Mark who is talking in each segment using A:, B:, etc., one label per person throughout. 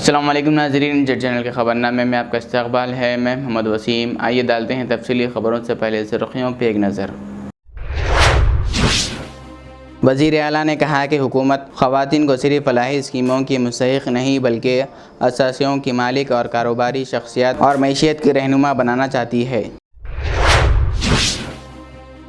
A: अस्सलाम वालेकुम नाज़रीन, जेड चैनल के ख़बरनामे में आपका इस्तक़बाल है। मैं मोहम्मद वसीम। आइए डालते हैं तफसीली ख़बरों से पहले सुर्ख़ियों पे एक नज़र। वज़ीर आला ने कहा कि हुकूमत ख़वातीन को सिर्फ फलाही स्कीमों की मुस्तहिक़ नहीं बल्कि असासियों की मालिक और कारोबारी शख्सियत और मईशत की रहनुमा बनाना चाहती है।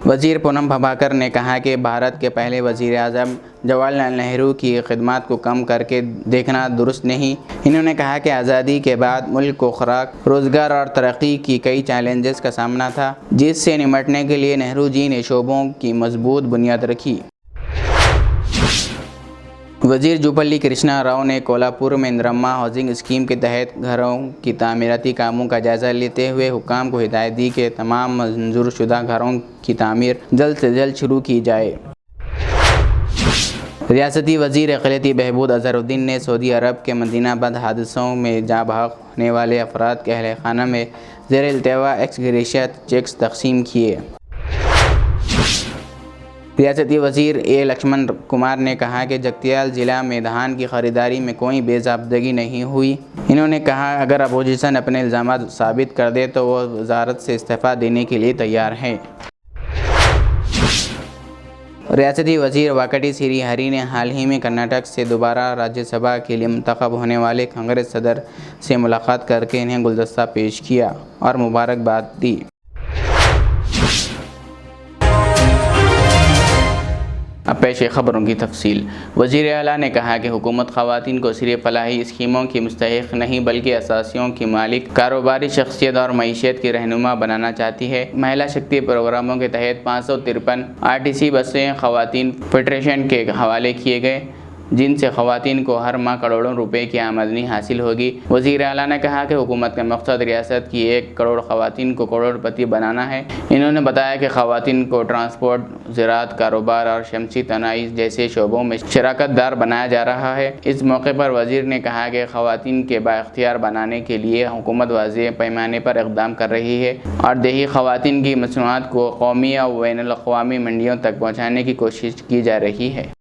A: वज़ीर पूनम प्रभाकर ने कहा कि भारत के पहले वज़ीर आज़म जवाहरलाल नेहरू की खिदमत को कम करके देखना दुरुस्त नहीं। इन्होंने कहा कि आज़ादी के बाद मुल्क को खुराक, रोज़गार और तरक्की की कई चैलेंजेस का सामना था, जिससे निपटने के लिए नेहरू जी ने शोबों की मजबूत बुनियाद रखी। वज़ीर जुब्बल्ली कृष्णा राव ने कोल्हापुर में इंदिरम्मा हाउसिंग स्कीम के तहत घरों की तामीराती कामों का जायज़ा लेते हुए हुक्काम को हिदायत दी कि तमाम मंजूरशुदा घरों की तामीर जल्द से जल्द शुरू की जाए। रियासती वज़ीर अक़लियती बहबूद अज़हरुद्दीन ने सऊदी अरब के मदीनाबाद हादसों में जाँ बहक होने वाले अफराद के अहल खाना में ज़ेर इल्तवा एक्स ग्रेशिया चेक्स तक़सीम किए। रियासती वज़ीर ए लक्ष्मण कुमार ने कहा कि जगतियाल ज़िला में धान की ख़रीदारी में कोई बेज़ाब्तगी नहीं हुई। इन्होंने कहा अगर अपोजिशन अपने इल्ज़ामात साबित कर दे तो वो वज़ारत से इस्तीफ़ा देने के लिए तैयार हैं। रियासती वज़ीर वाकटी श्री हरी ने हाल ही में कर्नाटक से दोबारा राज्यसभा के लिए मुंतखब होने वाले कांग्रेस सदर से मुलाकात करके इन्हें गुलदस्ता पेश किया और मुबारकबाद दी। अब पेश ख़बरों की तफसील। वज़ीर आला ने कहा कि हुकूमत ख़वातीन को सिर्फ फलाही स्कीमों की मुस्तहिक़ नहीं बल्कि असासियों की मालिक, कारोबारी शख्सियत और मईशत की रहनुमा बनाना चाहती है। महिला शक्ति प्रोग्रामों के तहत 553 RTC बसें ख़वातीन फेडरेशन के हवाले किए गए, जिनसे ख़वातीन को हर माह करोड़ों रुपए की आमदनी हासिल होगी। वज़ीर आला ने कहा कि हुकूमत का मकसद रियासत की 1 करोड़ ख़वातीन को करोड़पति बनाना है। इन्होंने बताया कि ख़वातीन को ट्रांसपोर्ट, ज़राअत, कारोबार और शमसी तनाई जैसे शोबों में शराकत दार बनाया जा रहा है। इस मौके पर वज़ीर ने कहा कि ख़वातीन के बाइख्तियार बनाने के लिए हुकूमत वाज़ेह पैमाने पर इक़दाम कर रही है और देही ख़वातीन की मसनूआत को कौमी और बैनुल अक़वामी मंडियों तक पहुँचाने की कोशिश की जा रही है।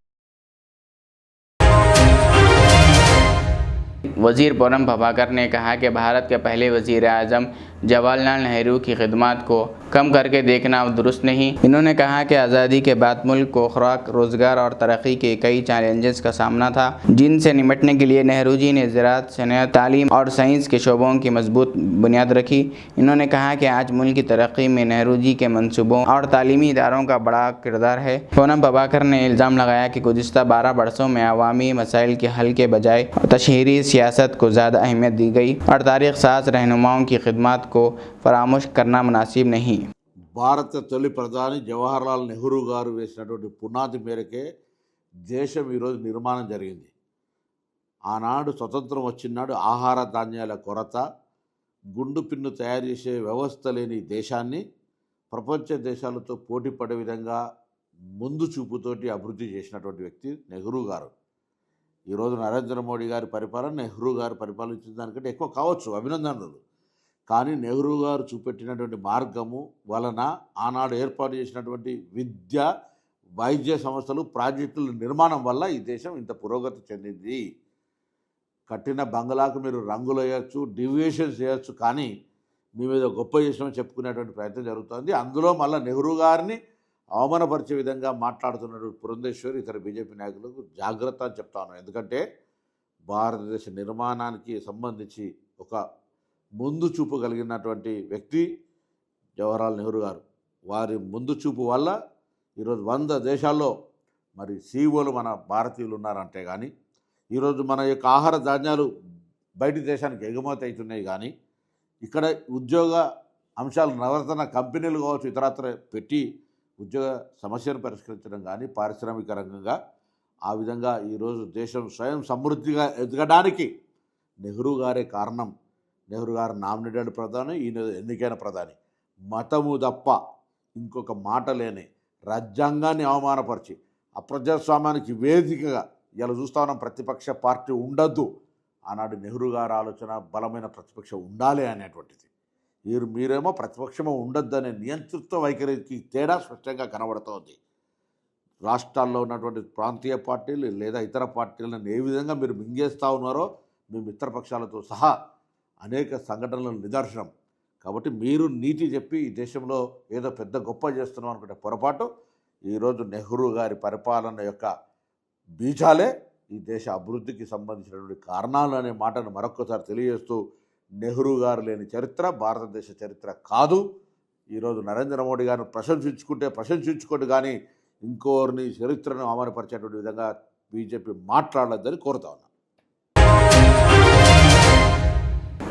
A: वज़ीर पूनम प्रभाकर ने कहा कि भारत के पहले वज़ीर आज़म जवाहरलाल नेहरू की खिदमत को कम करके देखना दुरुस्त नहीं। इन्होंने कहा कि आज़ादी के बाद मुल्क को खुराक, रोज़गार और तरक्की के कई चैलेंजेस का सामना था, जिनसे निपटने के लिए नेहरू जी ने ज़राअत, सनअत, तालीम और साइंस के शोबों की मजबूत बुनियाद रखी। इन्होंने कहा कि आज मुल्क की तरक्की में नेहरू जी के मनसूबों और तालीमी इदारों का बड़ा किरदार है। पूनम प्रभाकर ने इल्ज़ाम लगाया कि गुज़िश्ता 12 बरसों में अवामी मसाइल के हल के बजाय तशहीरी सियासत को ज़्यादा अहमियत दी गई और तारीख़ साज रहनुमाओं की खिदमत को फरामोश करना मुनासिब नहीं।
B: భారత తొలి ప్రధాని జవహర్లాల్ నెహ్రూ గారు వేసినటువంటి పునాది మేరకే దేశం ఈరోజు నిర్మాణం జరిగింది. ఆనాడు స్వతంత్రం వచ్చినాడు ఆహార ధాన్యాల కొరత, గుండు పిన్ను తయారు చేసే వ్యవస్థ లేని దేశాన్ని ప్రపంచ దేశాలతో పోటీ పడే విధంగా ముందు చూపుతోటి అభివృద్ధి చేసినటువంటి వ్యక్తి నెహ్రూ గారు. ఈరోజు నరేంద్ర మోడీ గారి పరిపాలన నెహ్రూ గారు పరిపాలించిన దానికంటే ఎక్కువ కావచ్చు, అభినందనలు. కానీ నెహ్రూ గారు చూపెట్టినటువంటి మార్గము వలన ఆనాడు ఏర్పాటు చేసినటువంటి విద్య, వైద్య సంస్థలు, ప్రాజెక్టుల నిర్మాణం వల్ల ఈ దేశం ఇంత పురోగతి చెందింది. కట్టిన బంగ్లాకు మీరు రంగులు వేయచ్చు, డివియేషన్స్ చేయొచ్చు, కానీ మీ మీద గొప్ప చేసినామని చెప్పుకునేటువంటి ప్రయత్నం జరుగుతుంది. అందులో మళ్ళీ నెహ్రూ గారిని అవమానపరిచే విధంగా మాట్లాడుతున్నటువంటి పురంధేశ్వరి ఇతర బీజేపీ నాయకులకు జాగ్రత్త అని చెప్తాను. ఎందుకంటే భారతదేశ నిర్మాణానికి సంబంధించి ఒక ముందు చూపు కలిగినటువంటి వ్యక్తి జవహర్లాల్ నెహ్రూ గారు. వారి ముందు చూపు వల్ల ఈరోజు 100 దేశాల్లో మరి సీఈఓలు మన భారతీయులు ఉన్నారంటే కానీ, ఈరోజు మన యొక్క ఆహార ధాన్యాలు బయటి దేశానికి ఎగుమతి అవుతున్నాయి. కానీ ఇక్కడ ఉద్యోగ అంశాలు నవరత్న కంపెనీలు కావచ్చు, ఇతరత్ర పెట్టి ఉద్యోగ సమస్యను పరిష్కరించడం కానీ పారిశ్రామిక రంగంగా ఆ విధంగా ఈరోజు దేశం స్వయం సమృద్ధిగా ఎదగడానికి నెహ్రూ గారే కారణం. నెహ్రూ గారు నామినేటెడ్ ప్రధాని, ఈయన ఎన్నికైన ప్రధాని. మతము తప్ప ఇంకొక మాట లేని రాజ్యాంగాన్ని అవమానపరిచి అప్రజాస్వామ్యానికి వేదికగా ఇలా చూస్తా ఉన్నాం. ప్రతిపక్ష పార్టీ ఉండద్దు. ఆనాడు నెహ్రూ గారి ఆలోచన బలమైన ప్రతిపక్షం ఉండాలి అనేటువంటిది. మీరేమో ప్రతిపక్షమో ఉండద్దు అనే నియంతృత్వ వైఖరికి తేడా స్పష్టంగా కనబడుతోంది. రాష్ట్రాల్లో ఉన్నటువంటి ప్రాంతీయ పార్టీలు లేదా ఇతర పార్టీలను ఏ విధంగా మీరు మింగేస్తూ ఉన్నారో మీ మిత్రపక్షాలతో సహా అనేక సంఘటనల నిదర్శనం. కాబట్టి మీరు నీతి చెప్పి ఈ దేశంలో ఏదో పెద్ద గొప్ప చేస్తున్నాం అనుకుంటే పొరపాటు. ఈరోజు నెహ్రూ గారి పరిపాలన యొక్క బీజాలే ఈ దేశ అభివృద్ధికి సంబంధించినటువంటి కారణాలు అనే మాటను మరొక్కసారి తెలియజేస్తూ, నెహ్రూ గారు లేని చరిత్ర భారతదేశ చరిత్ర కాదు. ఈరోజు నరేంద్ర మోడీ గారిని ప్రశంసించుకోండి, కానీ ఇంకోరిని చరిత్రను అవమానపరిచేటువంటి విధంగా బీజేపీ మాట్లాడలేదని కోరుతా ఉన్నాను.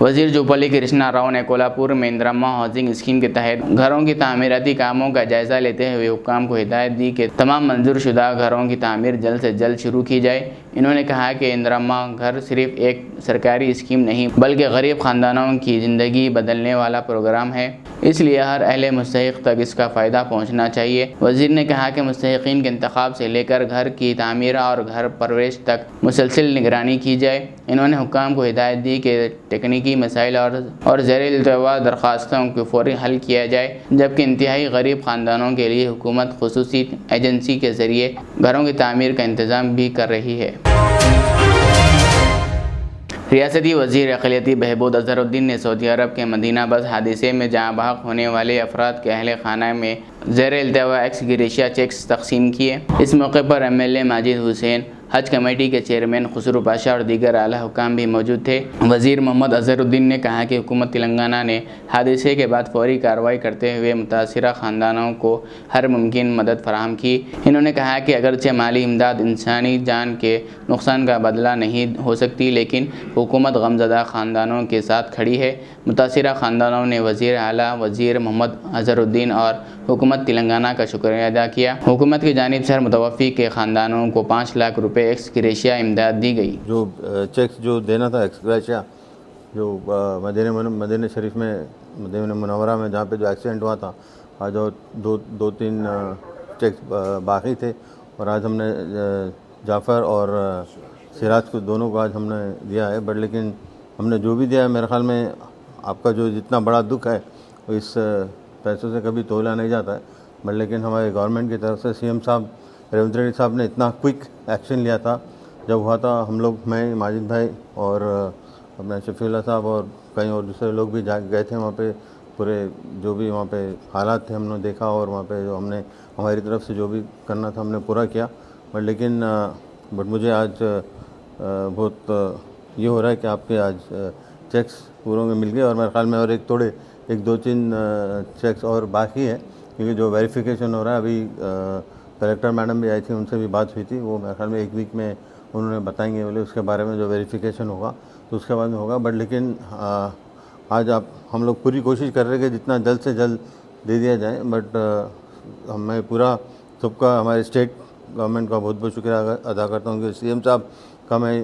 A: वजीर जोपल्ली कृष्णा राव ने कोल्हापुर में इंदिराम्मा हाउसिंग स्कीम के तहत घरों की तामीराती कामों का जायजा लेते हुए हुक्काम को हिदायत दी कि तमाम मंजूरशुदा घरों की तामीर जल्द से जल्द शुरू की जाए। इन्होंने कहा कि इंदिराम्मा घर सिर्फ एक सरकारी स्कीम नहीं बल्कि गरीब ख़ानदानों की ज़िंदगी बदलने वाला प्रोग्राम है, इसलिए हर अहले मुस्तहिक तक इसका फ़ायदा पहुँचना चाहिए। वज़ीर ने कहा कि मुस्तहिकीन के इंतखाब से लेकर घर की तामीर और घर परवरिश तक मुसलसल निगरानी की जाए। इन्होंने हुक्काम को हिदायत दी कि तकनीकी मसाइल और ज़ेर-ए-इल्तवा दरख्वास्तों को फ़ौरी हल किया जाए, जबकि इंतहाई गरीब ख़ानदानों के लिए हुकूमत खुसूसी एजेंसी के ज़रिए घरों की तामीर का इंतज़ाम भी कर रही है। रियासती वज़ीर अक़लियती बहबूद अज़हरुद्दीन ने सऊदी अरब के मदीना बस हादसे में जहाँ बहक होने वाले अफराद के अहल खाना में ज़ेर-ए-इल्तवा एक्स ग्रेशिया चेक्स तकसीम किए। इस मौके पर MLA माजिद हुसैन, हज कमेटी के चेयरमैन खुसरू पाशा और दीगर आला हुकाम भी मौजूद थे। वज़ीर मोहम्मद अज़हरुद्दीन ने कहा कि हुकूमत तेलंगाना ने हादसे के बाद फौरी कार्रवाई करते हुए मुतासिरा ख़ानदानों को हर मुमकिन मदद फराहम की। इन्होंने कहा कि अगरचे माली इमदाद इंसानी जान के नुकसान का बदला नहीं हो सकती, लेकिन हुकूमत गमज़दा ख़ानदानों के साथ खड़ी है। मुतासिरा ख़ानदानों ने वज़ीर आला वज़ीर मोहम्मद अज़हरुद्दीन और हुकूमत तेलंगाना का शुक्रिया अदा किया। हुकूमत की जानिब से हर मुतवफ़ी के ख़ानदानों को 5 लाख रुपये एक्स ग्रेशिया इमदाद दी गई।
C: जो चेक्स जो देना था एक्स ग्रेशिया, जो मदीना शरीफ में मदीना मुनव्वरा में जहाँ पे जो एक्सीडेंट हुआ था, आज और दो तीन चेक्स बाकी थे और आज हमने जाफ़र और सिराज को दोनों को आज हमने दिया है। बट लेकिन हमने जो भी दिया है, मेरे ख्याल में आपका जो जितना बड़ा दुख है वो इस पैसों से कभी तोला नहीं जाता है। बट लेकिन हमारे गवर्नमेंट की तरफ से CM साहब रेवंत रेड्डी साहब ने इतना क्विक एक्शन लिया था। जब हुआ था हम लोग, मैं, माजिद भाई और अपना शफीउल्लाह साहब और कई और दूसरे लोग भी गए थे वहाँ पे। पूरे जो भी वहाँ पे हालात थे हमने देखा और वहाँ पे जो हमने हमारी तरफ से जो भी करना था हमने पूरा किया। बट मुझे आज बहुत ये हो रहा है कि आपके आज चेक्स पूरों में मिल गए और मेरे ख्याल में और एक दो तीन चेक्स और बाकी है, क्योंकि जो वेरिफिकेशन हो रहा है अभी कलेक्टर मैडम भी आई थी, उनसे भी बात हुई थी। वो मेरे ख्याल में 1 वीक में उन्होंने बताएंगे बोले उसके बारे में जो वेरिफिकेशन होगा तो उसके बाद में होगा। बट लेकिन आज हम लोग पूरी कोशिश कर रहे हैं कि जितना जल्द से जल्द दे दिया जाए। बट मैं पूरा सबका हमारे स्टेट गवर्नमेंट का बहुत बहुत शुक्रिया अदा करता हूँ कि CM साहब का मैं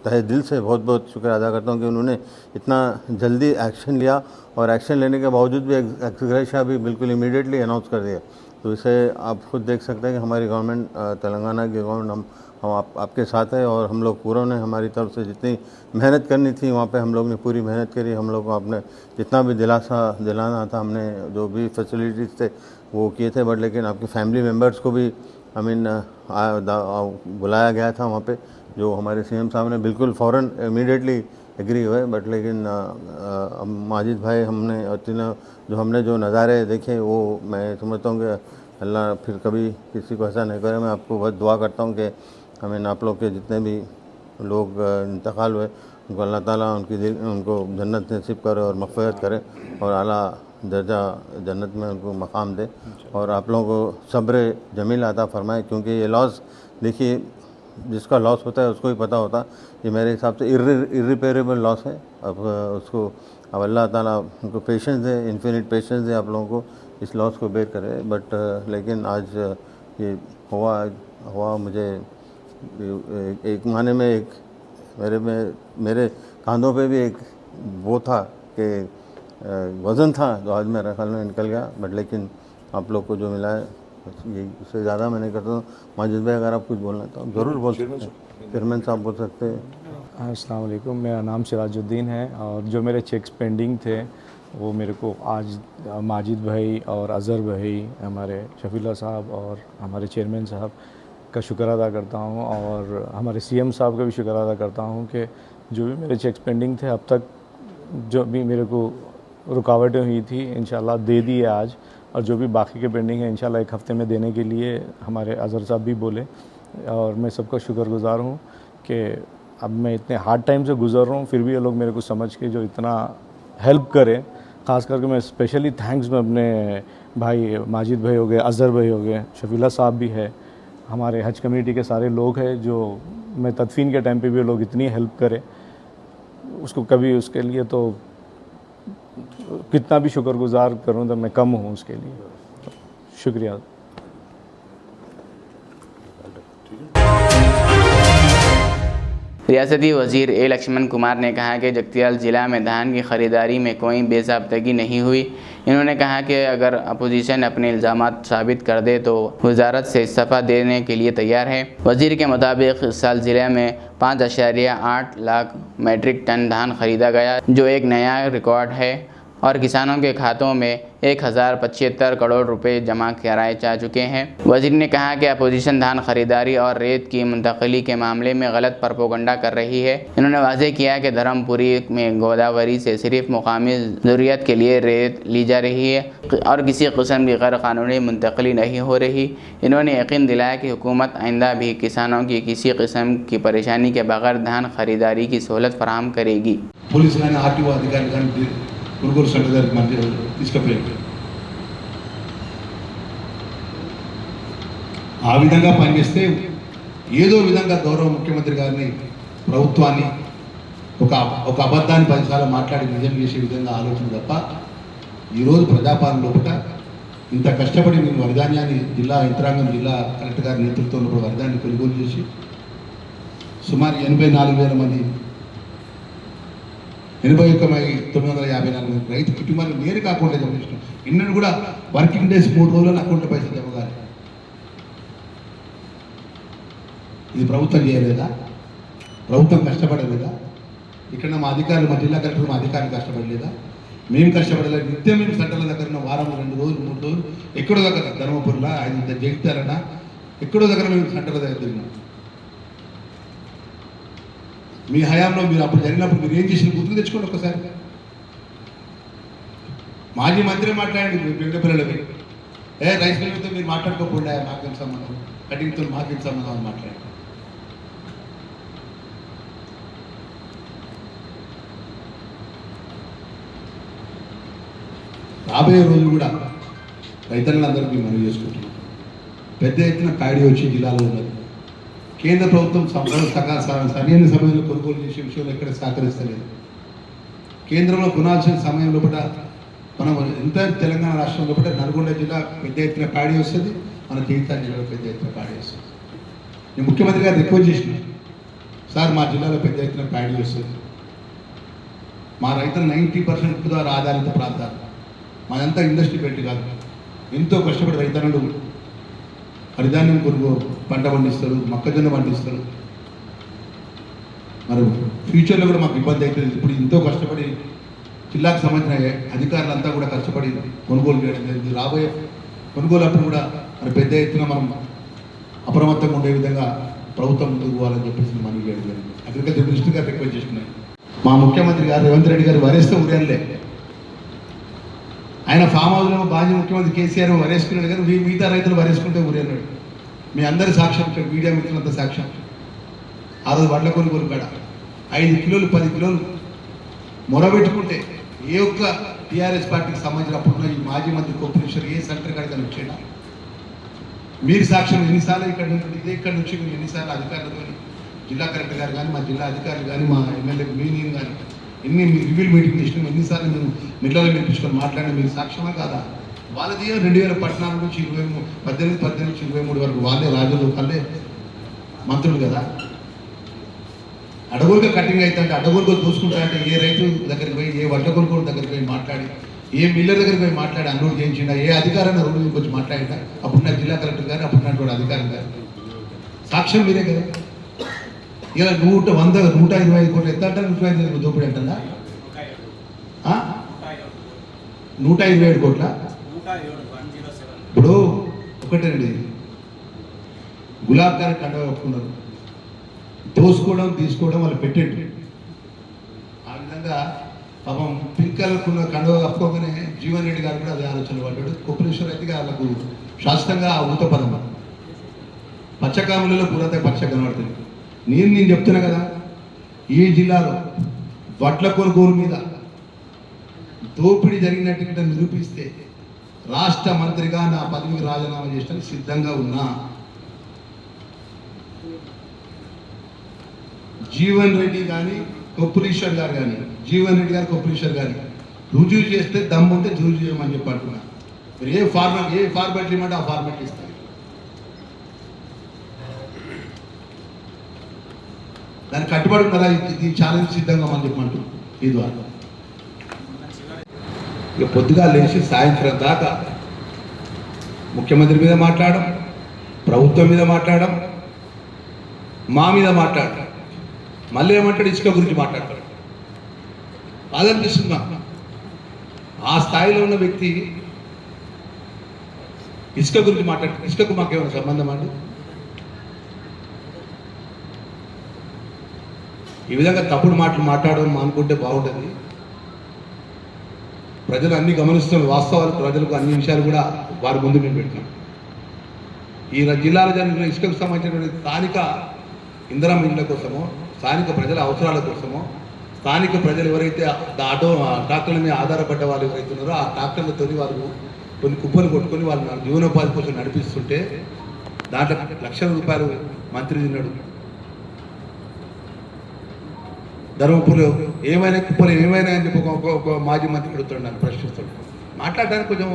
C: तहे दिल से बहुत बहुत शुक्रिया अदा करता हूँ कि उन्होंने इतना जल्दी एक्शन लिया और एक्शन लेने के बावजूद भी एक्स ग्रेशिया भी बिल्कुल इमीडिएटली अनाउंस कर दिया। तो इसे आप खुद देख सकते हैं कि हमारी गवर्नमेंट, तेलंगाना की गवर्नमेंट हम आपके साथ है और हम लोग पूरा ने हमारी तरफ से जितनी मेहनत करनी थी वहाँ पे हम लोग ने पूरी मेहनत करी। हम लोग को आपने जितना भी दिलाना था, हमने जो भी फैसिलिटीज़ थे वो किए थे। बट लेकिन आपके फैमिली मेम्बर्स को भी बुलाया गया था वहाँ पे, जो हमारे CM साहब ने बिल्कुल फ़ौरन इमीडिएटली एग्री हुए। बट लेकिन माजिद भाई हमने और तीनों जो नज़ारे देखे वो मैं समझता हूँ कि अल्लाह फिर कभी किसी को ऐसा नहीं करे। मैं आपको बहुत दुआ करता हूँ कि आप लोग के जितने भी लोग इंतकाल हुए उनको अल्लाह ताला उनको जन्नत नसीब करे और मग़फ़िरत करे और आला दर्जा जन्नत में उनको मकाम दे और आप लोगों को सब्र जमील अता फरमाए। क्योंकि ये लॉस देखिए, जिसका लॉस होता है उसको ही पता होता। ये मेरे हिसाब से इर्रिपेरेबल लॉस है। अब उसको अब अल्लाह ताला उनको पेशेंस दे, इन्फिनिट पेशेंस दे आप लोगों को, इस लॉस को बेर करे। बट लेकिन आज ये हुआ मुझे एक माने में एक मेरे कांधों पे भी एक वो था कि वज़न था जो आज मेरे ख्याल में निकल गया। बट लेकिन आप लोग को जो मिला है यही, उससे ज़्यादा मैं नहीं करता हूँ। माजिद भाई अगर आप कुछ बोलना तो ज़रूर बोल सकते हैं। चेयरमैन साहब बोल सकते हैं।
D: अस्सलाम वालेकुम, मेरा नाम सिराजुद्दीन है और जो मेरे चेक्स पेंडिंग थे वो मेरे को आज माजिद भाई और अज़हर भाई, हमारे शफीउल्लाह साहब और हमारे चेयरमैन साहब का शुक्र अदा करता हूँ और हमारे सीएम साहब का भी शुक्र अदा करता हूँ कि जो भी मेरे चेक्स पेंडिंग थे अब तक जो भी मेरे को रुकावटें हुई थी इंशाल्लाह दे दी है आज, और जो भी बाकी के पेंडिंग है इंशाल्लाह 1 हफ़्ते में देने के लिए हमारे अज़हर साहब भी बोले। और मैं सबका शुक्रगुज़ार हूँ कि अब मैं इतने हार्ड टाइम से गुज़र रहा हूँ, फिर भी ये लोग मेरे को समझ के जो इतना हेल्प करें, ख़ास करके मैं स्पेशली थैंक्स मैं अपने भाई माजिद भाई हो गए, अज़हर भाई हो गए, शफीला साहब भी है, हमारे हज कमेटी के सारे लोग हैं जो मैं तदफीन के टाइम पे भी लोग इतनी हेल्प करें, उसको कभी उसके लिए तो कितना भी शुक्रगुज़ार करूँ तो मैं कम हूँ उसके लिए। शुक्रिया।
A: रियासती वज़ीर ए लक्ष्मण कुमार ने कहा कि जगतियाल ज़िला में धान की ख़रीदारी में कोई बेज़ाब्तगी नहीं हुई। इन्होंने कहा कि अगर अपोजिशन अपने इल्ज़ामात साबित कर दे तो वजारत से इस्तीफ़ा देने के लिए तैयार है। वज़ीर के मुताबिक इस साल ज़िले में 5.8 लाख मीट्रिक टन धान ख़रीदा गया, जो एक नया रिकॉर्ड है, और किसानों के खातों में 1075 करोड़ रुपए जमा कराए जा चुके हैं। वज़ीर ने कहा कि अपोजिशन धान खरीदारी और रेत की मुंतकली के मामले में गलत प्रोपेगेंडा कर रही है। इन्होंने वाज़ेह किया कि धर्मपुरी में गोदावरी से सिर्फ मुकामी ज़रूरियत के लिए रेत ली जा रही है और किसी किस्म की गैर कानूनी मुंतकली नहीं हो रही। इन्होंने यकीन दिलाया कि हुकूमत आइंदा भी किसानों की किसी किस्म की परेशानी के बगैर धान खरीदारी की सहूलत फराहम करेगी।
E: पुलिस आरटीओ अधिकारी కొనుగోలు సెంటర్ దగ్గరికి మధ్య తీసుకుపోయారు. ఆ విధంగా పనిచేస్తే ఏదో విధంగా గౌరవ ముఖ్యమంత్రి గారిని ప్రభుత్వాన్ని ఒక అబద్ధాన్ని 10 సార్లు మాట్లాడి నిజం చేసే విధంగా ఆలోచన తప్ప ఈరోజు ప్రజాపాలన లోపల ఇంత కష్టపడి మేము వరిధాన్యాన్ని జిల్లా యంత్రాంగం జిల్లా కలెక్టర్ గారి నేతృత్వంలో వరిధాన్యాన్ని కొనుగోలు చేసి సుమారు 84,000 మంది 81,954 రైతు కుటుంబాలు నేరుగా అకౌంట్లో జమ చేసినాం. ఇన్నను కూడా వర్కింగ్ డేస్ 3 రోజుల్లో అకౌంట్లో పైసలు జమ కాదు. ఇది ప్రభుత్వం చేయలేదా? ప్రభుత్వం కష్టపడలేదా? ఇక్కడ మా అధికారులు, మా జిల్లా కలెక్టర్, మా అధికారులు కష్టపడలేదా? మేము కష్టపడలేదు. నిత్యం మేము సెంటర్ల దగ్గర వారంలో 2 రోజులు 3 రోజులు ఎక్కడో దగ్గర ధర్మపురిలో 5 జగిత్యాలనా ఎక్కడో దగ్గర మేము సెంటర్ల దగ్గర తిరిగినాం. మీ హయాంలో మీరు అప్పుడు జరిగినప్పుడు మీరు ఏం చేసిన గుర్తుకు తెచ్చుకోండి ఒకసారి. మాజీ మంత్రి మాట్లాడండి పెద్దపిల్లలకి, రైస్ మిల్లుతో మీరు మాట్లాడుకోకుండా మాకేం సంబంధం, కటింగ్తో మాకేం సంబంధం అని మాట్లాడండి. రాబోయే రోజులు కూడా రైతులందరికీ మనవి చేసుకుంటున్నాం. పెద్ద ఎత్తున కాడి వచ్చి జిల్లాలో ఉన్నది. కేంద్ర ప్రభుత్వం సరైన సమయంలో కొనుగోలు చేసే విషయంలో ఎక్కడ సహకరిస్తలేదు. కేంద్రంలో కొనాల్సిన సమయం లోపల మనం ఎంత తెలంగాణ రాష్ట్రం లోపల నల్గొండ జిల్లా పెద్ద ఎత్తున ప్యాడీ వస్తుంది, మన జగిత్యాల జిల్లాలో పెద్ద ఎత్తున ప్యాడీ వస్తుంది. నేను ముఖ్యమంత్రి గారు రిక్వెస్ట్ చేసిన, సార్ మా జిల్లాలో పెద్ద ఎత్తున ప్యాడీ వస్తుంది, మా రైతులు 90% ఉప్పు ద్వారా ఆధారిత ప్రాంతాలు, మాదంతా ఇండస్ట్రీ పెట్టి కాదు, ఎంతో కష్టపడి రైతన్నులు వరిధాన్యం పంట పండిస్తారు, మొక్కజొన్న పండిస్తారు. మరి ఫ్యూచర్లో కూడా మాకు ఇబ్బంది అవుతుంది. ఇప్పుడు ఎంతో కష్టపడి జిల్లాకు సంబంధించిన అధికారులంతా కూడా కష్టపడి కొనుగోలు చేయడం జరిగింది. రాబోయే కొనుగోలు అప్పుడు కూడా మరి పెద్ద ఎత్తున మనం అప్రమత్తంగా ఉండే విధంగా ప్రభుత్వం ముందుకు పోవాలని చెప్పేసి మనవి చేయడం జరిగింది. అగ్రికల్చర్ మినిస్టర్ గారు రిక్వెస్ట్ చేస్తున్నాయి. మా ముఖ్యమంత్రి గారు రేవంత్ రెడ్డి గారు వరేస్తే ఉరేళ్ళే, ఆయన ఫామ్ హౌస్లో మాజీ ముఖ్యమంత్రి కేసీఆర్ వరేసుకున్నాడు కానీ మిగతా రైతులు వరేసుకుంటే ఊరేన్నాడు. మీ అందరి సాక్ష్యం, మీడియా మిత్రులంతా సాక్ష్యం. ఆ రోజు వడ్ల కొనుగోలు కాడ 5 కిలోలు 10 కిలోలు మొరబెట్టుకుంటే ఏ ఒక్క టీఆర్ఎస్ పార్టీకి సంబంధించినప్పుడు ఈ మాజీ మంత్రి కోపరేశ్వర్ ఏ సెంటర్ కాడికి వచ్చేనా? మీరు సాక్ష్యం. ఎన్నిసార్లు ఇక్కడ నుంచి మేము ఎన్నిసార్లు అధికారులతో, జిల్లా కలెక్టర్ గారు కానీ, మా జిల్లా అధికారులు కానీ, మా ఎమ్మెల్యే నేను కానీ ఎన్ని రివ్యూలు మీటింగ్ చేసినాం, ఎన్నిసార్లు మేము మిల్లలు పిలిపించుకొని మాట్లాడినా మీరు సాక్ష్యమా కాదా? వాళ్ళది 2014 నుంచి 18 నుంచి 23 వరకు వాళ్ళే రాజులు, వాళ్ళే మంత్రులు కదా. అడవులుగా కటింగ్ అవుతుంటే, అడవులుగా చూసుకుంటా అంటే ఏ రైతు దగ్గరికి పోయి, ఏ వడ్ల కొనుగోలు దగ్గరికి పోయి మాట్లాడి, ఏ మిల్లర్ దగ్గరికి పోయి మాట్లాడి అన్లోడ్ చేయించిండా, ఏ అధికారాన్ని రోడ్డు వచ్చి మాట్లాడిందా? అప్పుడున్న జిల్లా కలెక్టర్ గారు, అప్పుడున్నటువంటి అధికారులు గారు సాక్ష్యం మీరే కదా. ఇలా 125 కోట్లు ఎంత అంటారు? 125 దోపిడీ అంటారా? 127 కోట్ల. ఇప్పుడు ఒకటండి, గులాబ్ గారి కండవ కప్పుకున్నారు. దోసుకోవడం తీసుకోవడం వాళ్ళు పెట్టేట్టు. ఆ విధంగా పాపం పింక్ కలర్ కండవ కప్పుకోగానే జీవన్ రెడ్డి గారు కూడా అదే ఆలోచన పడ్డాడు. కొప్పలేశ్వర అయితే వాళ్ళకు శాశ్వతంగా ఊత పదం పచ్చకాములలో పూరతే పచ్చ కనబడుతుంది. నేను చెప్తున్నా కదా, ఈ జిల్లాలో వడ్ల కొనుగోలు మీద దోపిడీ జరిగినట్టు నిరూపిస్తే రాష్ట్ర మంత్రిగా నా పదవికి రాజీనామా చేయడానికి సిద్ధంగా ఉన్నా. జీవన్ రెడ్డి కానీ కొప్పులీశ్వర్ గారు కానీ, జీవన్ రెడ్డి గారు కొప్పులీశ్వర్ గారు రుజువు చేస్తే దమ్ము ఉంటే రుజువు చేయమని చెప్పి అంటున్నా. మీరు ఏ ఫార్మాట్ ఇవ్వమంటే ఆ ఫార్మాట్ ఇస్తారు. దానికి కట్టుబడి ఉన్నారా? ఇది ఛాలెంజ్ సిద్ధంగా అని చెప్పమంటున్నాం. ఈ ద్వారా ఇక పొద్దుగా లేచి సాయంత్రం దాకా ముఖ్యమంత్రి మీద మాట్లాడడం, ప్రభుత్వం మీద మాట్లాడడం, మా మీద మాట్లాడడం, మళ్ళీ ఏమంటాడు ఇసుక గురించి మాట్లాడతాడు. బాధనిపిస్తుంది. ఆ స్థాయిలో ఉన్న వ్యక్తి ఇసుక గురించి మాట్లాడతాడు. ఇసుకకు మాకేమైనా సంబంధం అండి? ఈ విధంగా తప్పుడు మాటలు మాట్లాడడం అనుకుంటే బాగుంటుంది. ప్రజలు అన్ని గమనిస్తున్న వాస్తవాలు, ప్రజలకు అన్ని విషయాలు కూడా వారి ముందు మేము పెట్టినాం. ఈ జిల్లాలో జరిగిన ఇసుకకు సంబంధించినటువంటి స్థానిక ఇంధనం ఇళ్ళ కోసమో, స్థానిక ప్రజల అవసరాల కోసమో, స్థానిక ప్రజలు ఎవరైతే ట్రాక్టర్ల మీద ఆధారపడ్డ వాళ్ళు ఎవరైతే ఉన్నారో ఆ ట్రాక్టర్లతో వాళ్ళు కొన్ని కుప్పలు కొట్టుకొని వాళ్ళు జీవనోపాధి కోసం నడిపిస్తుంటే దాంట్లో లక్షల రూపాయలు మంత్రి తిన్నాడు. ధర్మపురిలో ఏమైనా కుప్పలు ఏమైనా అని చెప్పి ఒక మాజీ మంత్రి అడుగుతున్నాడు, ప్రశ్నిస్తాడు. మాట్లాడడానికి కొంచెం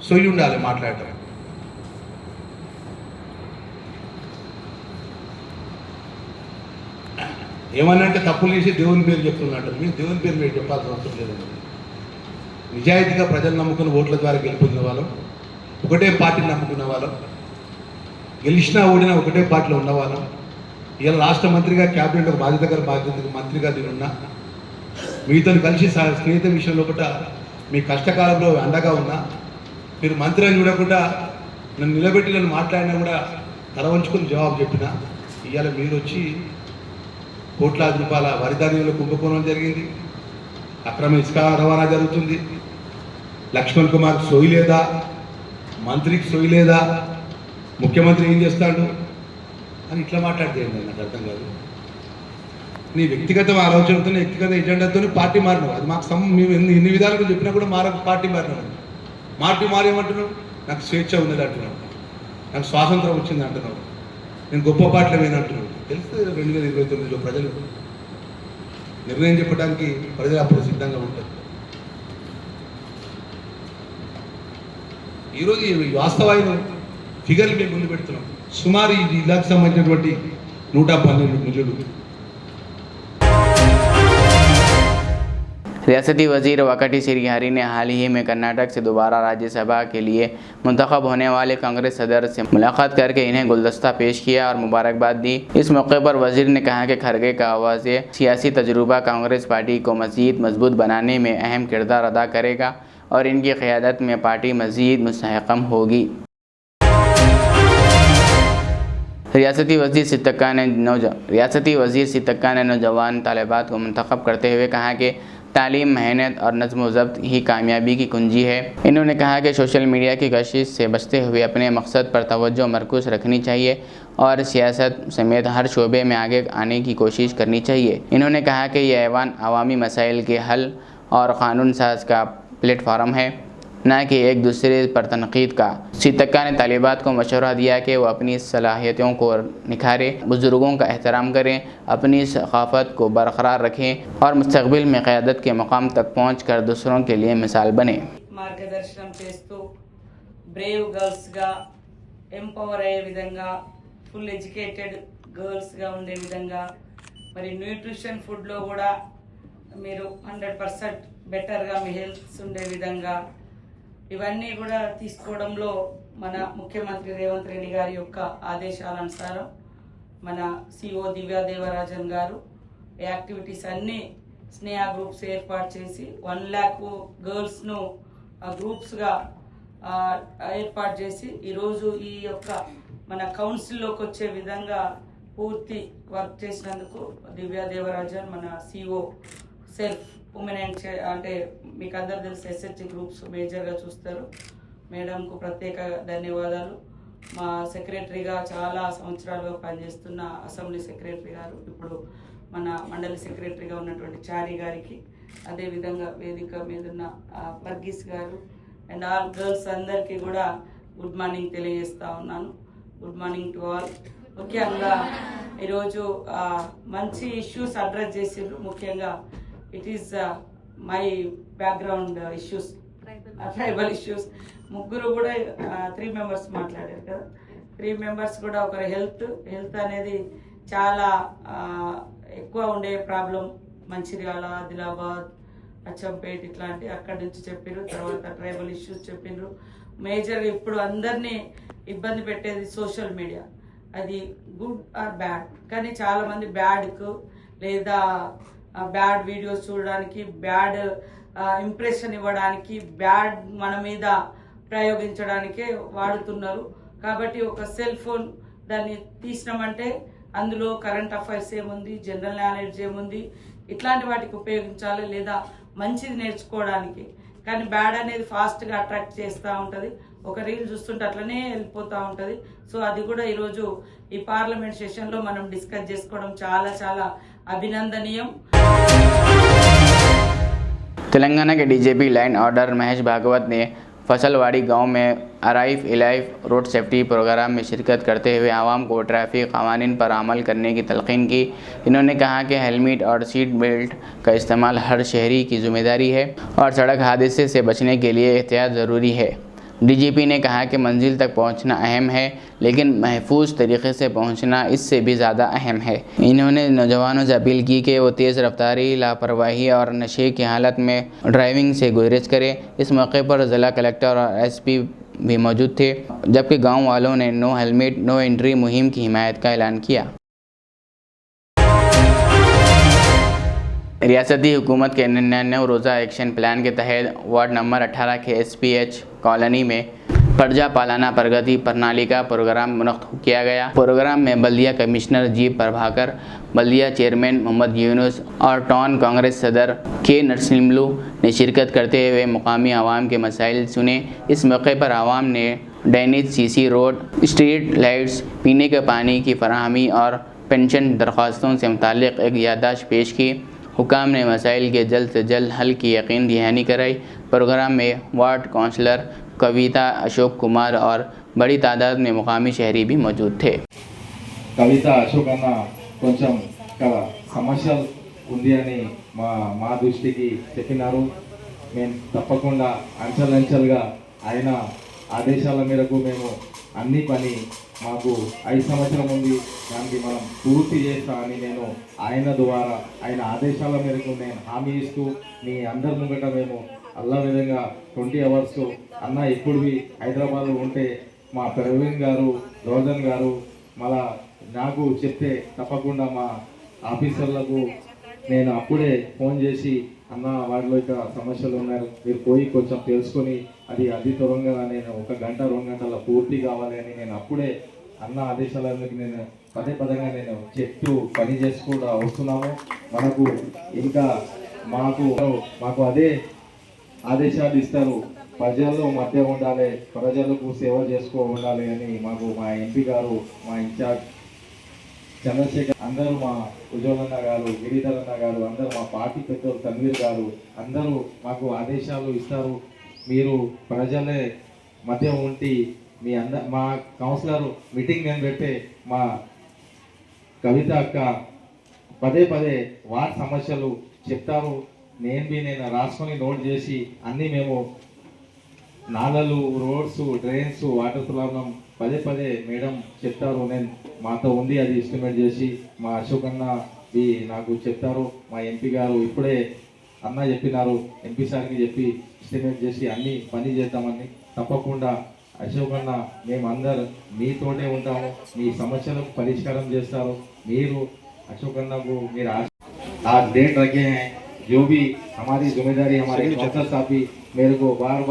E: సొయ్యి ఉండాలి మాట్లాడటం. ఏమన్నా అంటే తప్పులు చేసి దేవుని పేరు చెప్తున్నట్టు. మీరు దేవుని పేరు మీరు చెప్పాల్సిన అవసరం లేదండి. నిజాయితీగా ప్రజలు నమ్ముకున్న ఓట్ల ద్వారా గెలిపొందిన వాళ్ళం, ఒకటే పార్టీని నమ్ముకున్న వాళ్ళం, గెలిచినా ఓడినా ఒకటే పార్టీలో ఉన్నవాళ్ళం. ఇలా రాష్ట్ర మంత్రిగా క్యాబినెట్ ఒక బాధ్యత మంత్రిగా నేనున్నా. మీతో కలిసి స్నేహిత విషయంలో కూడా మీ కష్టకాలంలో అండగా ఉన్నా. మీరు మంత్రి అని చూడకుండా నన్ను నిలబెట్టి నన్ను మాట్లాడినా కూడా తల వంచుకొని జవాబు చెప్పిన. ఇవాళ మీరు వచ్చి కోట్లాది రూపాయల వరిధాన్యంలో కుంభకోణం జరిగింది, అక్రమ ఇసుక రవాణా జరుగుతుంది, లక్ష్మణ్ కుమార్ సోయి లేదా, మంత్రికి సోయి లేదా, ముఖ్యమంత్రి ఏం చేస్తాడు అని ఇట్లా మాట్లాడితే నాకు అర్థం కాదు. నీ వ్యక్తిగత ఆలోచనతో, వ్యక్తిగత ఎజెండాతో పార్టీ మారినావు. అది మాకు మేము ఎన్ని విధాలుగా చెప్పినా కూడా పార్టీ మారినావు. మారేమంటున్నావు? నాకు స్వేచ్ఛ ఉన్నది అంటున్నావు, నాకు స్వాతంత్రం వచ్చింది అంటున్నావు, నేను గొప్ప పార్టీలో వేనంటున్నావు. తెలుస్తుంది 2029లో ప్రజలు నిర్ణయం చెప్పడానికి ప్రజలు అప్పుడు సిద్ధంగా ఉంటారు. ఈరోజు ఈ వాస్తవాన్ని ఫిగర్లు మేము ముందు పెడుతున్నాం. సుమారు ఈ జిల్లాకు సంబంధించినటువంటి 112 నిధులు.
A: रियासती वजीर वकटी श्रीहरि ने हाल ही में कर्नाटक से दोबारा राज्यसभा के लिए मुंतखब होने वाले कांग्रेस सदर से मुलाकात करके इन्हें गुलदस्ता पेश किया और मुबारकबाद दी। इस मौके पर वजीर ने कहा कि खरगे का आवाज़ सियासी तजुर्बा कांग्रेस पार्टी को मज़ीद मजबूत बनाने में अहम किरदार अदा करेगा और इनकी क़यादत में पार्टी मज़ीद मुस्तहकम होगी। रियासती वजीर सितक्का ने नौजवान तालिबात को मुंतखब करते हुए कहा कि तालीम, मेहनत और नज़्म व ज़ब्त ही कामयाबी की कुंजी है। इन्होंने कहा कि सोशल मीडिया की कशिश से बचते हुए अपने मकसद पर तवज्जो मरकूज़ रखनी चाहिए और सियासत समेत हर शोबे में आगे आने की कोशिश करनी चाहिए। इन्होंने कहा कि यह ऐवान अवामी मसाइल के हल और क़ानून साज का प्लेटफार्म है, न कि एक दूसरे पर तनकीद का। सितक्का ने तालिबात को मशवरा दिया कि वो अपनी सलाहियतों को निखारें, बुज़ुर्गों का एहतराम करें, अपनी सक़ाफ़त को बरकरार रखें और मुस्तक़बिल में क़यादत के मकाम तक पहुँच कर दूसरों के लिए मिसाल बने।
F: మార్గదర్శనం చేస్తూ బ్రేవ్ గర్ల్స్గా ఎంపవర్ అయ్యే విధంగా, ఫుల్ ఎడ్యుకేటెడ్ గర్ల్స్గా ఉండే విధంగా, మరి న్యూట్రిషన్ ఫుడ్లో కూడా మీరు 100% బెటర్గా మీ హెల్త్ ఉండే విధంగా ఇవన్నీ కూడా తీసుకోవడంలో మన ముఖ్యమంత్రి రేవంత్ రెడ్డి గారి యొక్క ఆదేశాలనుసారం మన సిఓ దివ్యా దేవరాజన్ గారు యాక్టివిటీస్ అన్నీ స్నేహ గ్రూప్స్ ఏర్పాటు చేసి 1 lakh గర్ల్స్ను గ్రూప్స్గా ఏర్పాటు చేసి ఈరోజు ఈ యొక్క మన కౌన్సిల్లోకి వచ్చే విధంగా పూర్తి వర్క్ చేసినందుకు దివ్యా దేవరాజన్ మన సిఓ సెల్ఫ్ ఉమెన్ అంటే మీకు అందరు తెలుసు ఎస్హెచ్ గ్రూప్స్ మేజర్గా చూస్తారు. మేడంకు ప్రత్యేక ధన్యవాదాలు. మా సెక్రటరీగా చాలా సంవత్సరాలుగా పనిచేస్తున్న అసెంబ్లీ సెక్రటరీ గారు, ఇప్పుడు మన మండలి సెక్రటరీగా ఉన్నటువంటి చారి గారికి, అదేవిధంగా వేదిక మీద ఉన్న వర్గీస్ గారు అండ్ ఆల్ గర్ల్స్ అందరికీ కూడా గుడ్ మార్నింగ్ తెలియజేస్తా ఉన్నాను. Good morning to all. ముఖ్యంగా ఈరోజు మంచి ఇష్యూస్ అడ్రస్ చేసిండ్రు. ముఖ్యంగా it is my background issues, tribal issues. ముగ్గురు కూడా 3 మెంబర్స్ మాట్లాడారు కదా. 3 మెంబర్స్ కూడా ఒకరి హెల్త్ అనేది చాలా ఎక్కువ ఉండే ప్రాబ్లం. మంచిర్యాల, ఆదిలాబాద్, అచ్చంపేట ఇట్లాంటి అక్కడి నుంచి చెప్పారు. తర్వాత ట్రైబల్ ఇష్యూస్ చెప్పిండ్రు. మేజర్గా ఇప్పుడు అందరినీ ఇబ్బంది పెట్టేది సోషల్ మీడియా. అది గుడ్ ఆర్ బ్యాడ్, కానీ చాలామంది బ్యాడ్కు లేదా బ్యాడ్ వీడియోస్ చూడడానికి, బ్యాడ్ ఇంప్రెషన్ ఇవ్వడానికి, బ్యాడ్ మన మీద ప్రయోగించడానికే వాడుతున్నారు. కాబట్టి ఒక సెల్ ఫోన్ దాన్ని తీసినామంటే అందులో కరెంట్ అఫైర్స్ ఏముంది, జనరల్ నాలెడ్జ్ ఏముంది, ఇట్లాంటి వాటికి ఉపయోగించాలి, లేదా మంచిది నేర్చుకోవడానికి. కానీ బ్యాడ్ అనేది ఫాస్ట్గా అట్రాక్ట్ చేస్తూ ఉంటుంది. ఒక రీల్ చూస్తుంటే అట్లనే వెళ్ళిపోతూ ఉంటుంది. సో అది కూడా ఈరోజు ఈ పార్లమెంట్ సెషన్లో మనం డిస్కస్ చేసుకోవడం చాలా చాలా అభినందనీయం.
A: तेलंगाना के DGP line order Mahesh Bhagwat ने फसलवाड़ी गांव में arrive alive road safety programme में शिरकत करते हुए आवाम को ट्रैफिक कानून पर अमल करने की तलकीन की। इन्होंने कहा कि हेलमेट और सीट बेल्ट का इस्तेमाल हर शहरी की जिम्मेदारी है और सड़क हादसे से बचने के लिए एहतियात ज़रूरी है। डीजीपी ने कहा कि मंजिल तक पहुंचना अहम है, लेकिन महफूज तरीके से पहुंचना इससे भी ज़्यादा अहम है। इन्होंने नौजवानों से अपील की कि वो तेज़ रफ्तारी, लापरवाही और नशे की हालत में ड्राइविंग से गुरेज करें। इस मौके पर ज़िला कलेक्टर और एसपी भी मौजूद थे, जबकि गाँव वालों ने नो हेलमेट नो एंट्री मुहिम की हिमायत का ऐलान किया। रियासती हुकूमत के 99 रोज़ा एक्शन प्लान के तहत वार्ड नंबर 18 के SPH कॉलोनी में प्रजा पालना प्रगति प्रणाली का प्रोग्राम मुनक्किद किया गया। प्रोग्राम में बल्दिया कमिश्नर जी प्रभाकर, बल्दिया चेयरमैन मोहम्मद यूनुस और टाउन कांग्रेस सदर के नरसिम्लू ने शिरकत करते हुए मुकामी आवाम के मसाइल सुने। इस मौके पर आवाम ने drainage, CC road, street lights, पीने के पानी की फराहमी और पेंशन दरख्वास्तों से मुताल्लिक़ एक याददाश्त पेश की। हुकाम ने मसाइल के जल्द से जल्द हल की यकीन दहानी कराई। प्रोग्राम में वार्ड काउंसलर कविता, अशोक कुमार और बड़ी तादाद में मुकामी शहरी भी मौजूद थे।
G: कविता, अशोक अन्न కొంచెం సమస్యలు ఉంది అని మా దృష్టికి చెప్పినారు. మేము తప్పకుండా అంచెలంచెలుగా ఆయన ఆదేశాల మేరకు మేము అన్ని పని మాకు 5 సంవత్సరం ఉంది, దానికి మనం పూర్తి చేస్తామని నేను ఆయన ద్వారా ఆయన ఆదేశాల మేరకు నేను హామీ ఇస్తూ మీ అందరి ముంగట మేము అల్లా విధంగా 20 అవర్స్ అన్న ఎప్పుడు హైదరాబాద్లో ఉంటే మా ప్రవీణ్ గారు, రోజన్ గారు మళ్ళా నాకు చెప్తే తప్పకుండా మా ఆఫీసర్లకు నేను అప్పుడే ఫోన్ చేసి అన్న వాటిలో ఇక సమస్యలు ఉన్నారు, మీరు పోయి కొంచెం తెలుసుకొని అది త్వరగా నేను 1 గంట 2 గంటల పూర్తి కావాలి అని నేను అప్పుడే అన్న ఆదేశాలకు నేను పదంగా నేను చెప్తూ పని చేసుకుంటూ వస్తున్నాము. మనకు ఇంకా మాకు అదే ఆదేశాలు ఇస్తారు, ప్రజల్లో మధ్య ఉండాలి, ప్రజలకు సేవ చేసుకో ఉండాలి అని మాకు మా ఎంపీ గారు, మా ఇన్ఛార్జ్ చంద్రశేఖర్, అందరూ మా ఉజ్వలన్న గారు, గిరిధరన్న గారు, అందరూ మా పార్టీ పెద్దలు తన్వీర్ గారు అందరూ మాకు ఆదేశాలు ఇస్తారు. మీరు ప్రజలే మధ్య ఉండి మా కౌన్సిలర్ మీటింగ్ నేను పెడితే మా కవిత అక్క పదే వార్డ్ సమస్యలు చెప్తారు. నేను రాసుకొని నోట్ చేసి అన్నీ మేము నాలలు, రోడ్స్, డ్రైన్స్, వాటర్ ప్రాబ్లం పదే మేడం చెప్తారు. నేను మాతో ఉంది అది ఎస్టిమేట్ చేసి మా అశోక్ అన్న నాకు చెప్తారు. మా ఎంపీ గారు ఇప్పుడే అన్న చెప్పినారు, ఎంపీ సార్కి చెప్పి ఎస్టిమేట్ చేసి అన్ని పని చేద్దామని. తప్పకుండా అశోక్ అన్న మేమందరు మీతోనే ఉంటాము, మీ సమస్యలకు పరిష్కారం చేస్తారు. మీరు अशोक अन्ना को मेरा आज डेट रखे हैं, जो भी हमारी जिम्मेदारी हमारे काउंसलर साहब भी मेरे को बार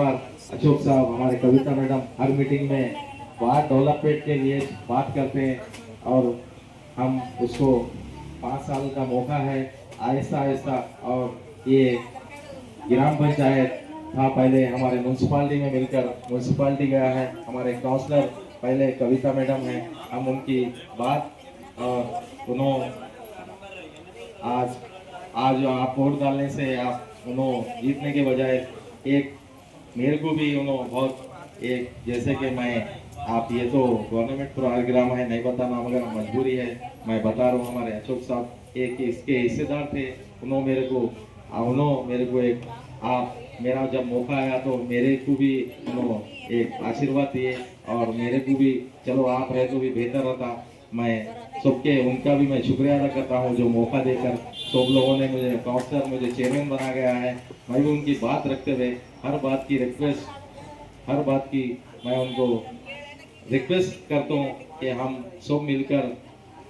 G: अशोक साहब, हमारे कविता मैडम हर मीटिंग में वार्ड डेवलपमेंट के लिए बात करते हैं और हम उसको 5 साल का मौका है आहिस्ता आहिस्ता। और ये ग्राम पंचायत था पहले हमारे म्यूनसिपालिटी में मिलकर म्यूनसिपालिटी गया है। हमारे काउंसलर पहले कविता मैडम है, हम उनकी बात और उन्होंने आज आप वोट डालने से आप उन्होंने जीतने के बजाय एक मेरे को भी उन्होंने बहुत एक जैसे कि मैं आप ये तो गवर्नमेंट प्रोग्राम है नहीं बताना मगर मजबूरी है मैं बता रहा हूँ। हमारे अशोक साहब एक इसके हिस्सेदार थे, उन्होंने मेरे को एक आप मेरा जब मौका आया तो मेरे को भी उन्होंने एक आशीर्वाद दिए और मेरे को भी चलो आप रहे तो भी बेहतर रहता। मैं सबके उनका भी मैं शुक्रिया अदा करता हूँ जो मौका देकर सब लोगों ने मुझे काउंसलर मुझे चेयरमैन बना गया है। मैं भी उनकी बात रखते हुए हर बात की मैं उनको रिक्वेस्ट करता हूँ कि हम सब मिलकर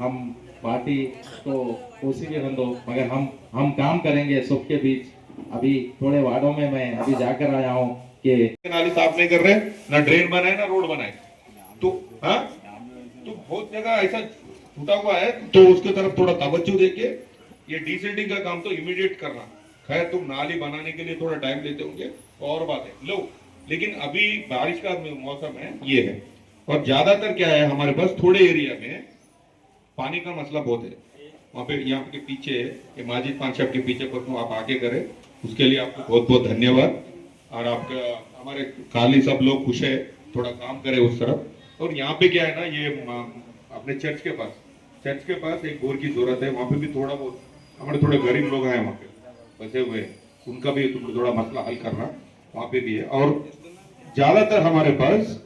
G: हम पार्टी को कोशिश भी दो मगर हम काम करेंगे सबके बीच। अभी थोड़े वार्डों में मैं अभी जाकर आया हूँ कि
H: नाली साफ नहीं कर रहे, ना ड्रेन बनाए ना रोड बनाए, तो हाँ तो बहुत जगह ऐसा टूटा हुआ है तो उसके तरफ थोड़ा तवज्जो देके ये डिसिल्टिंग का काम तो इमीडिएट करना। खैर तुम नाली बनाने के लिए थोड़ा टाइम लेते होंगे और बात है लो, लेकिन अभी बारिश का मौसम है ये है और ज्यादातर क्या है हमारे पास थोड़े एरिया में पानी का मसला बहुत है। वहाँ पे यहाँ के पीछे माजिद पान साहब के पीछे पर आप आगे करें उसके लिए आपको बहुत बहुत धन्यवाद। और आपका हमारे खाली सब लोग खुश है, थोड़ा काम करें उस तरफ। और यहाँ पे क्या है ना ये अपने चर्च के पास एक बोर की जरूरत है, वहाँ पे भी थोड़ा बहुत हमारे थोड़े गरीब लोग हैं वहाँ पे बसे हुए, उनका भी थोड़ा मसला हल करना वहाँ पे भी है। और ज्यादातर हमारे पास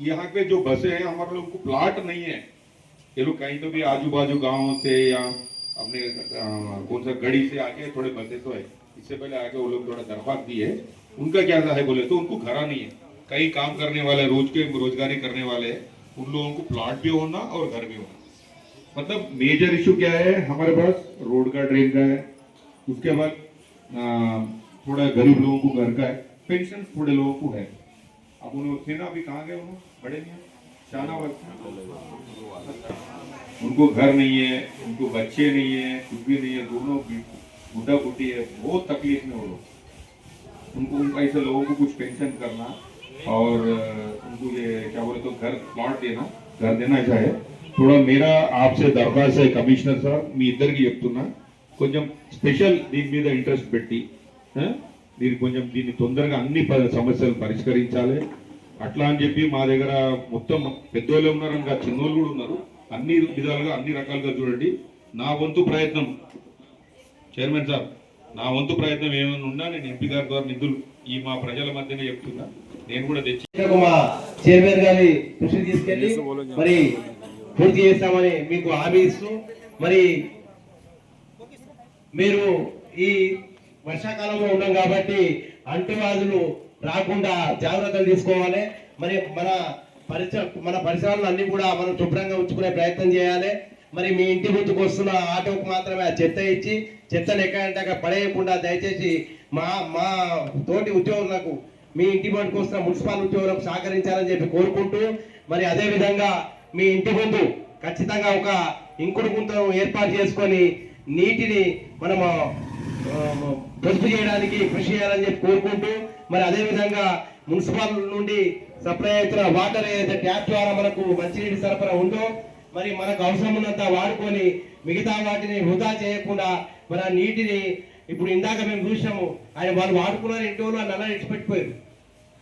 H: यहाँ पे जो बसे हैं हमारे लोग को प्लाट नहीं है, ये लोग कहीं तो भी आजू बाजू गाँव से या अपने कौन सा गड़ी से आके थोड़े बसे तो है, इससे पहले आके वो लोग थोड़ा दरख्वास्त दी है। उनका क्या है बोले तो उनको घरा नहीं है, कई काम करने वाले रोजगारी करने वाले उन लोगों को प्लाट भी होना और घर भी होना। मतलब मेजर इशू क्या है हमारे पास रोड का ड्रेन का है, उसके बाद थोड़ा गरीब लोगों को घर का है, पेंशन थोड़े लोगों को है। अब उन्होंने थे ना अभी कहाँ गए उन्होंने बड़े नहीं उनको घर नहीं है, उनको बच्चे नहीं है, कुछ भी नहीं है, दोनों बुढ़ा बुढ़ी है, बहुत तकलीफ में वो लोग। उनको ऐसे लोगों को कुछ पेंशन करना और उनको ये क्या बोले तो घर प्लॉट देना, घर देना चाहे थोड़ा मेरा आपसे दरख्वास्त है कमिश्नर साहब, मी इద్దరికి చెప్తున్నా కొంచెం స్పెషల్ దీని మీద ఇంట్రెస్ట్ పెట్టి దీన్ని కొంచెం దీన్ని తొందరగా అన్ని సమస్యలు పరిష్కరించాలి అట్లా అని చెప్పి మా దగ్గర మొత్తం పెద్దోళ్ళే ఉన్నారు ఇంకా చిన్నోళ్ళు కూడా ఉన్నారు, అన్ని విధాలుగా అన్ని రకాలుగా చూడండి। నా వంతు ప్రయత్నం చైర్మన్ సార్ నా వంతు ప్రయత్నం ఏమైనా ఉన్నా నేను ఎంపీ గారి ద్వారా నిధులు ఈ మా ప్రజల మధ్యనే చెప్తున్నా, నేను కూడా తెచ్చి
I: మా చైర్మన్ గారి కృషి తీసుకెళ్లి మరి పూర్తి చేస్తామని మీకు హామీ ఇస్తూ మరి మీరు ఈ వర్షాకాలంలో ఉన్నాం కాబట్టి అంటువ్యాధులు రాకుండా జాగ్రత్తలు తీసుకోవాలి। మరి మన పరిసరాలను అన్ని కూడా మనం శుభ్రంగా ఉంచుకునే ప్రయత్నం చేయాలి। మరి మీ ఇంటి ముందుకు వస్తున్న ఆటోకు మాత్రమే ఆ చెత్త ఇచ్చి చెత్తను ఎక్కడంటే పడేయకుండా దయచేసి మా తోటి ఉద్యోగులకు మీ ఇంటి ముందుకు వస్తున్న మున్సిపల్ ఉద్యోగులకు సహకరించాలని చెప్పి కోరుకుంటూ మరి అదే విధంగా మీ ఇంటి ముందు ఖచ్చితంగా ఒక ఇంకుడు గుంతను ఏర్పాటు చేసుకొని నీటిని మనము పొదుపు చేయడానికి కృషి చేయాలని చెప్పి కోరుకుంటూ మరి అదే విధంగా మున్సిపల్ నుండి సప్లై అవుతున్న వాటర్ ఏదైతే ట్యాప్ ద్వారా మనకు మంచినీటి సరఫరా ఉందో మరి మనకు అవసరం ఉన్నంత వాడుకొని మిగతా వాటిని వృధా చేయకుండా మరి ఆ నీటిని ఇప్పుడు ఇందాక మేము చూసాము ఆయన వాళ్ళు వాడుకున్నారు ఇంట్లో నల్ల ఇచ్చిపెట్టిపోయారు,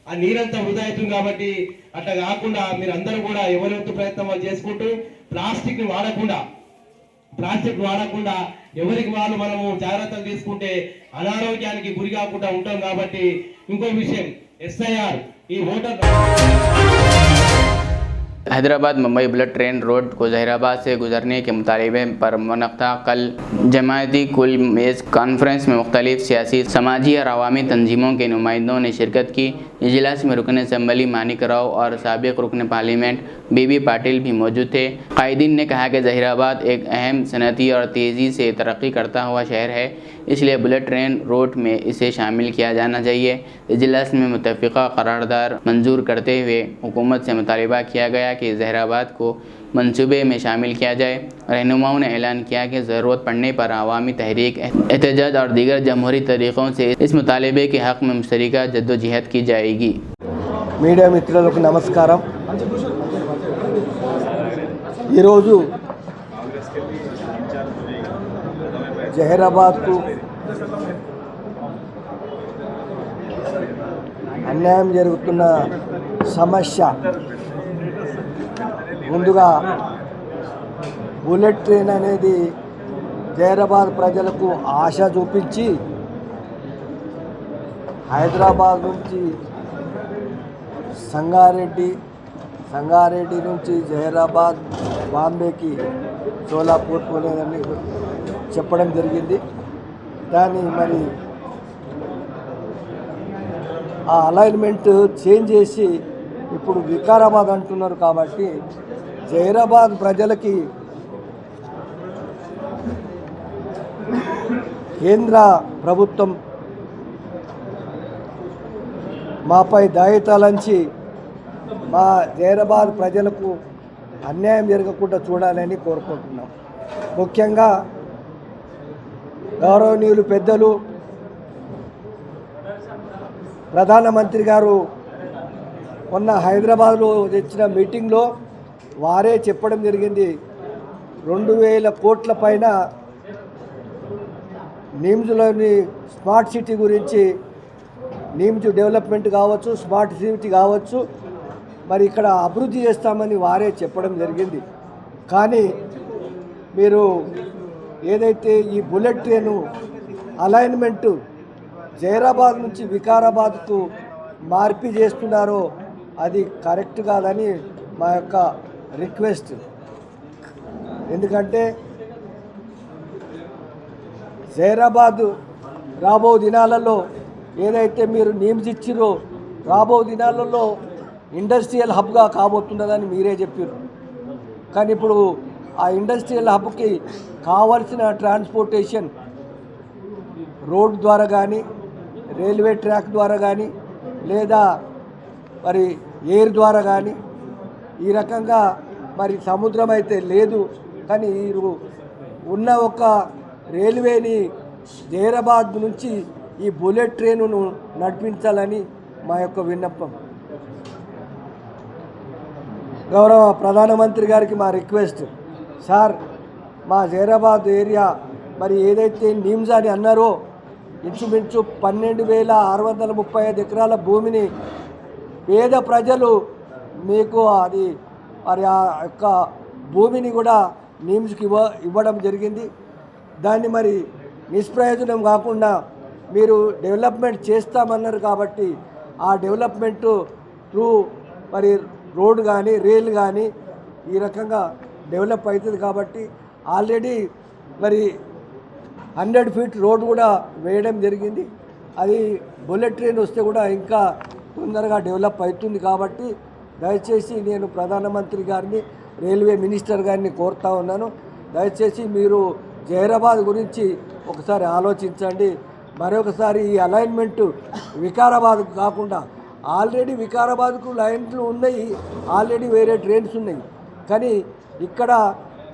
I: ఆ నీరంతా వృధా అవుతుంది। కాబట్టి అట్లా కాకుండా మీరు అందరూ కూడా ఎవరి వంతు ప్రయత్నం వాళ్ళు చేసుకుంటూ ప్లాస్టిక్ వాడకుండా ఎవరికి వాళ్ళు మనము జాగ్రత్తలు తీసుకుంటే అనారోగ్యానికి గురి కాకుండా ఉంటాం। కాబట్టి ఇంకో విషయం SIR ఈ voter
A: Hyderabad Mumbai bullet train road को जहीराबाद से गुजरने के मुतालिबे पर मुनक़्क़दा कल जमायती कुल मेज़ कॉन्फ्रेंस में मुख्तलिफ सियासी समाजी और अवामी तंजीमों के नुमाइंदों ने शिरकत की, इजलास में रुकन असम्बली मानिक राव और साबिक रुकन पार्लियामेंट बीबी पाटिल भी मौजूद थे। कायदीन ने कहा कि जहीराबाद एक अहम सनती और तेज़ी से तरक्की करता हुआ शहर है, इसलिए बुलेट ट्रेन रूट में इसे शामिल किया जाना चाहिए। इजलास में मुत्तफ़िक़ा करारदाद मंजूर करते हुए हुकूमत से मुतालिबा किया गया कि जहीराबाद को मंसूबे में शामिल किया जाए। रहनुमाओं ने ऐलान किया कि ज़रूरत पड़ने पर अवामी तहरीक, एहतजाज और दीगर जमहूरी तरीक़ों से इस मुतालबे के हक़ में मुश्तरका जद्दोजहद की जाएगी।
J: మీడియా మిత్రులకు నమస్కారం। ఈరోజు జహీరాబాద్కు అన్యాయం జరుగుతున్న సమస్య ముందుగా బుల్లెట్ ట్రైన్ అనేది జహీరాబాద్ ప్రజలకు ఆశ చూపించి హైదరాబాద్ నుంచి సంగారెడ్డి నుంచి జహీరాబాద్, బాంబేకి సోలాపూర్ పోలేదని చెప్పడం జరిగింది। దాన్ని మరి ఆ అలైన్మెంట్ చేంజ్ చేసి ఇప్పుడు వికారాబాద్ అంటున్నారు కాబట్టి జహీరాబాద్ ప్రజలకి కేంద్ర ప్రభుత్వం మాపై దాయితాలంచి మా జహీరాబాద్ ప్రజలకు అన్యాయం జరగకుండా చూడాలని కోరుకుంటున్నాం। ముఖ్యంగా గౌరవనీయులు పెద్దలు ప్రధానమంత్రి గారు మొన్న హైదరాబాద్లో తెచ్చిన మీటింగ్లో వారే చెప్పడం జరిగింది, 2000 కోట్ల పైన నిమ్స్లోని స్మార్ట్ సిటీ గురించి, నిమ్స్ డెవలప్మెంట్ కావచ్చు, స్మార్ట్ సిటీ కావచ్చు, మరి ఇక్కడ అభివృద్ధి చేస్తామని వారే చెప్పడం జరిగింది। కానీ మీరు ఏదైతే ఈ బుల్లెట్ ట్రైను అలైన్మెంటు జహీరాబాద్ నుంచి వికారాబాద్కు మార్పి చేస్తున్నారో అది కరెక్ట్ కాదని మా యొక్క రిక్వెస్ట్। ఎందుకంటే జహీరాబాద్ రాబో దినాలలో ఏదైతే మీరు నియమించి ఇచ్చిరో రాబో దినాలలో ఇండస్ట్రియల్ హబ్గా కాబోతున్నదని మీరే చెప్పారు। కానీ ఇప్పుడు ఆ ఇండస్ట్రియల్ హబ్కి కావాల్సిన ట్రాన్స్పోర్టేషన్ రోడ్ ద్వారా కానీ, రైల్వే ట్రాక్ ద్వారా కానీ, లేదా మరి ఎయిర్ ద్వారా కానీ, ఈ రకంగా మరి సముద్రం అయితే లేదు। కానీ ఉన్న ఒక రైల్వేని జహీరాబాద్ నుంచి ఈ బుల్లెట్ ట్రైనును నడిపించాలని మా యొక్క విన్నపం। గౌరవ ప్రధానమంత్రి గారికి మా రిక్వెస్ట్, సార్ మా జహీరాబాద్ ఏరియా మరి ఏదైతే నిమ్స్ అని అన్నారో ఇంచుమించు 12,635 ఎకరాల భూమిని పేద ప్రజలు మీకు అది మరి ఆ యొక్క భూమిని కూడా నిమ్స్కి ఇవ్వడం జరిగింది। దాన్ని మరి నిష్ప్రయోజనం కాకుండా మీరు డెవలప్మెంట్ చేస్తామన్నారు కాబట్టి ఆ డెవలప్మెంట్ త్రూ మరి రోడ్ కానీ, రైల్ కానీ ఈ రకంగా డెవలప్ అవుతుంది కాబట్టి ఆల్రెడీ మరి 100 ఫీట్ రోడ్ కూడా వేయడం జరిగింది। అది బుల్లెట్ ట్రైన్ వస్తే కూడా ఇంకా తొందరగా డెవలప్ అవుతుంది కాబట్టి దయచేసి నేను ప్రధానమంత్రి గారిని, రైల్వే మినిస్టర్ గారిని కోరుతా ఉన్నాను, దయచేసి మీరు జహీరాబాద్ గురించి ఒకసారి ఆలోచించండి। మరొకసారి ఈ అలైన్మెంటు వికారాబాద్ కాకుండా ఆల్రెడీ వికారాబాద్కు లైన్లు ఉన్నాయి, ఆల్రెడీ వేరే ట్రైన్స్ ఉన్నాయి, కానీ ఇక్కడ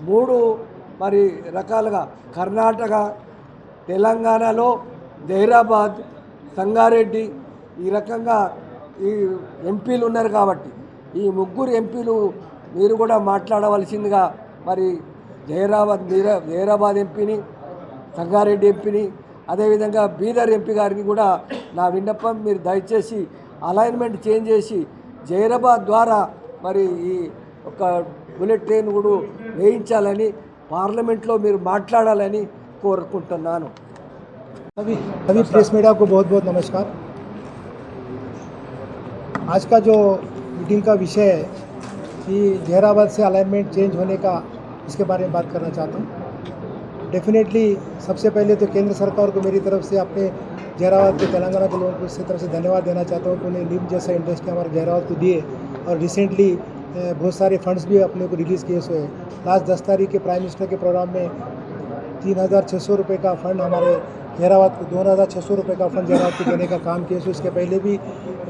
J: 3 మరి రకాలుగా కర్ణాటక, తెలంగాణలో జహీరాబాద్, సంగారెడ్డి ఈ రకంగా ఈ ఎంపీలు ఉన్నారు కాబట్టి ఈ 3 ఎంపీలు మీరు కూడా మాట్లాడవలసిందిగా మరి జహీరాబాద్ ఎంపీని, సంగారెడ్డి ఎంపీని, అదేవిధంగా బీదర్ ఎంపీ గారికి కూడా నా విన్నపం, మీరు దయచేసి అలైన్మెంట్ చేంజ్ చేసి జహీరాబాద్ ద్వారా మరి ఈ ఒక బుల్లెట్ ట్రైన్ కూడా వేయించాలని పార్లమెంట్లో మీరు మాట్లాడాలని కోరుకుంటున్నాను।
K: सभी प्रेस मीडिया को बहुत बहुत नमस्कार। आज का जो मीटिंग का विषय है कि जहीराबाद से अलाइनमेंट चेंज होने का, इसके बारे में बात करना चाहता हूँ। डेफिनेटली सबसे पहले तो केंद्र सरकार को मेरी तरफ से अपने जहराबाद के तेलंगाना के लोगों को इसी तरह से धन्यवाद देना चाहता हूँ कि उन्हें निम जैसा इंडस्ट्री हमारे जहराबाद को दिए और रिसेंटली बहुत सारे फंड्स भी अपने को रिलीज़ किए हुए हैं। लास्ट 10 तारीख के प्राइम मिनिस्टर के प्रोग्राम में 3,600 रुपये का फंड हमारे जहराबाद को 2,600 रुपये का फंड जहराबाद को देने का काम किया। इसके पहले भी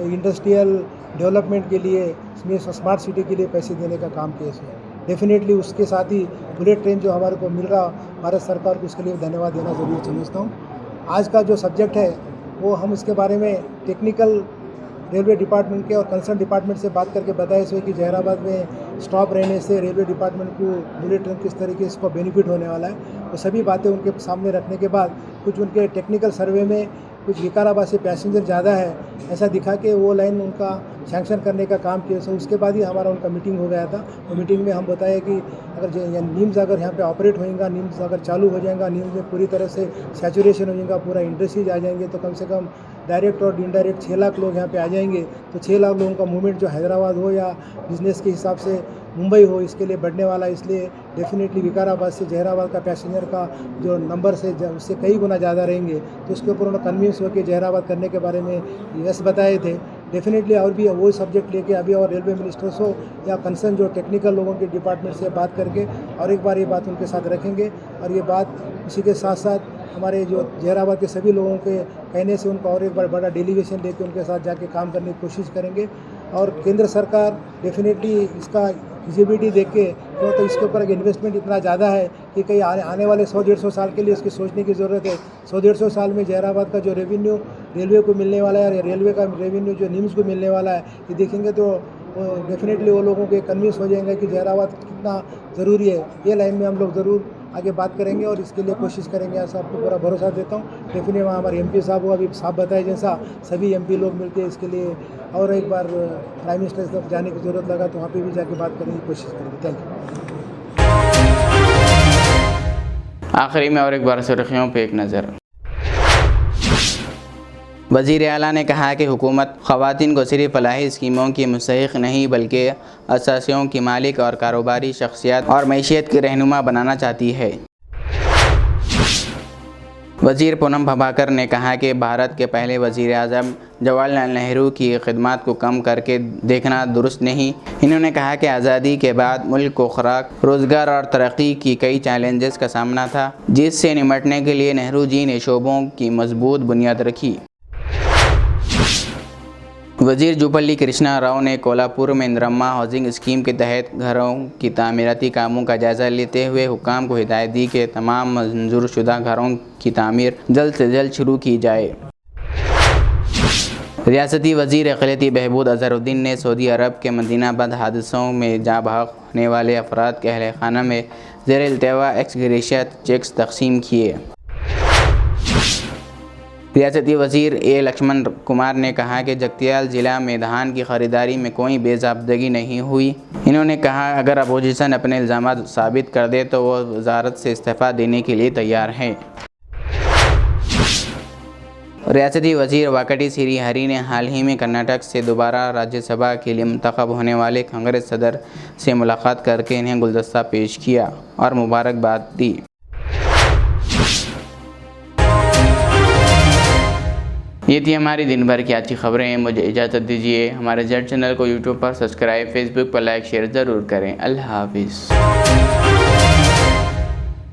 K: इंडस्ट्रियल डेवलपमेंट के लिए इसमें स्मार्ट सिटी के लिए पैसे देने का काम किया है। डेफिनेटली उसके साथ ही बुलेट ट्रेन जो हमारे को मिल रहा भारत सरकार को, उसके लिए धन्यवाद देना ज़रूरी समझता हूँ। आज का जो सब्जेक्ट है वो हम इसके बारे में टेक्निकल रेलवे डिपार्टमेंट के और कंसर्न डिपार्टमेंट से बात करके बताए हुए कि जहराबाद में स्टॉप रहने से रेलवे डिपार्टमेंट को बुलेट ट्रेन किस तरीके से इसको बेनिफिट होने वाला है, वो सभी बातें उनके सामने रखने के बाद कुछ उनके टेक्निकल सर्वे में कुछ विकाराबाद से पैसेंजर ज़्यादा है ऐसा दिखा के वो लाइन उनका सैंक्शन करने का काम किया। सो उसके बाद ही हमारा उनका मीटिंग हो गया था। वो मीटिंग में हम बताए कि अगर नीम्स अगर यहाँ पे ऑपरेट होएगा, नीम्स अगर चालू हो जाएगा, नीम्स में पूरी तरह से सैचुरेशन हो जाएगा, पूरा इंडस्ट्रीज आ जाएंगे तो कम से कम डायरेक्ट और इनडायरेक्ट 6 लाख लोग यहाँ पे आ जाएंगे। तो 6 लाख लोगों का मूवमेंट जो हैदराबाद हो या बिज़नेस के हिसाब से मुंबई हो, इसके लिए बढ़ने वाला। इसलिए डेफिनेटली विकाराबाद से जहराबाद का पैसेंजर का जो नंबर से उससे कई गुना ज़्यादा रहेंगे। तो उसके ऊपर उन्होंने कन्विंस होकर जहराबाद करने के बारे में यस बताए थे। डेफिनेटली और भी वो सब्जेक्ट लेके अभी और रेलवे मिनिस्टर्स हो या कंसर्न जो टेक्निकल लोगों के डिपार्टमेंट से बात करके और एक बार ये बात उनके साथ रखेंगे। और ये बात इसी के साथ साथ हमारे जो जहराबाद के सभी लोगों के कहने से उनका और एक बार बड़ा डेलीगेशन लेके उनके साथ जाके काम करने की कोशिश करेंगे। और केंद्र सरकार डेफिनेटली इसका फिजिबिलिटी देख के क्यों तो इसके ऊपर इन्वेस्टमेंट इतना ज़्यादा है कि कहीं आने वाले 100-150 साल के लिए इसकी सोचने की ज़रूरत है। 100-150 साल में जहराबाद का जो रेवेन्यू रेलवे को मिलने वाला है, रेलवे का रेवेन्यू जो निम्स को मिलने वाला है, ये देखेंगे तो डेफिनेटली वो लोगों के कन्विंस हो जाएंगे कि जहराबाद कितना ज़रूरी है। ये लाइन में हम लोग ज़रूर आगे बात करेंगे और इसके लिए कोशिश करेंगे। ऐसा आपको पूरा भरोसा देता हूँ। डेफिनेटली वहाँ हमारे MP साहब हो, अभी साहब बताए जैसा सभी MP लोग मिलकर इसके लिए और एक बार प्राइम मिनिस्टर तक जाने की ज़रूरत लगा तो वहाँ पे भी जाके बात करने की कोशिश करेंगे। Thank you.
A: आखिरी में और एक बार सुर्खियों पे एक नज़र। वज़ीर आला ने कहा कि हुकूमत ख़वातीन को सिर्फ फलाही स्कीमों की मुस्तहिक़ नहीं बल्कि असासियों की मालिक और कारोबारी शख्सियत और मईशत की रहनुमा बनाना चाहती है। वज़ीर पूनम प्रभाकर ने कहा कि भारत के पहले वज़ीर आज़म जवाहरलाल नेहरू की खिदमत को कम करके देखना दुरुस्त नहीं। इन्होंने कहा कि आज़ादी के बाद मुल्क को खुराक, रोज़गार और तरक्की की कई चैलेंजेस का सामना था, जिससे निपटने के लिए नेहरू जी ने शोबों की मजबूत बुनियाद रखी। वज़ीर जुपल्ली कृष्णा राव ने कोल्हापुर में इंदिरम्मा हाउसिंग स्कीम के तहत घरों की तामीराती कामों का जायज़ा लेते हुए हुक्काम को हिदायत दी कि तमाम मंजूरशुदा घरों की तामीर जल्द से जल्द शुरू की जाए। रियासती वज़ीर अक़लियती बहबूद अज़हरुद्दीन ने सऊदी अरब के मदीनाबाद हादसों में जाँ बहक होने वाले अफराद के अहल खाना में ज़ेर इल्तवा एक्स ग्रेशिया चेक्स तक़सीम किए। रियासती वज़ीर ए लक्ष्मण कुमार ने कहा कि जगतियाल ज़िला में धान की ख़रीदारी में कोई बेज़ाब्तगी नहीं हुई। इन्होंने कहा अगर अपोजिशन अपने इल्ज़ामात साबित कर दे तो वो वज़ारत से इस्तीफ़ा देने के लिए तैयार हैं। रियासती वज़ीर वाकटी श्री हरी ने हाल ही में कर्नाटक से दोबारा राज्यसभा के लिए मुंतखब होने वाले कांग्रेस सदर से मुलाकात करके इन्हें गुलदस्ता पेश किया और मुबारकबाद दी। ये थी हमारी दिन भर की अच्छी खबरें। मुझे इजाज़त दीजिए। हमारे जेड चैनल को यूट्यूब पर सब्सक्राइब, फेसबुक पर लाइक शेयर ज़रूर करें। अल्लाह हाफिज़।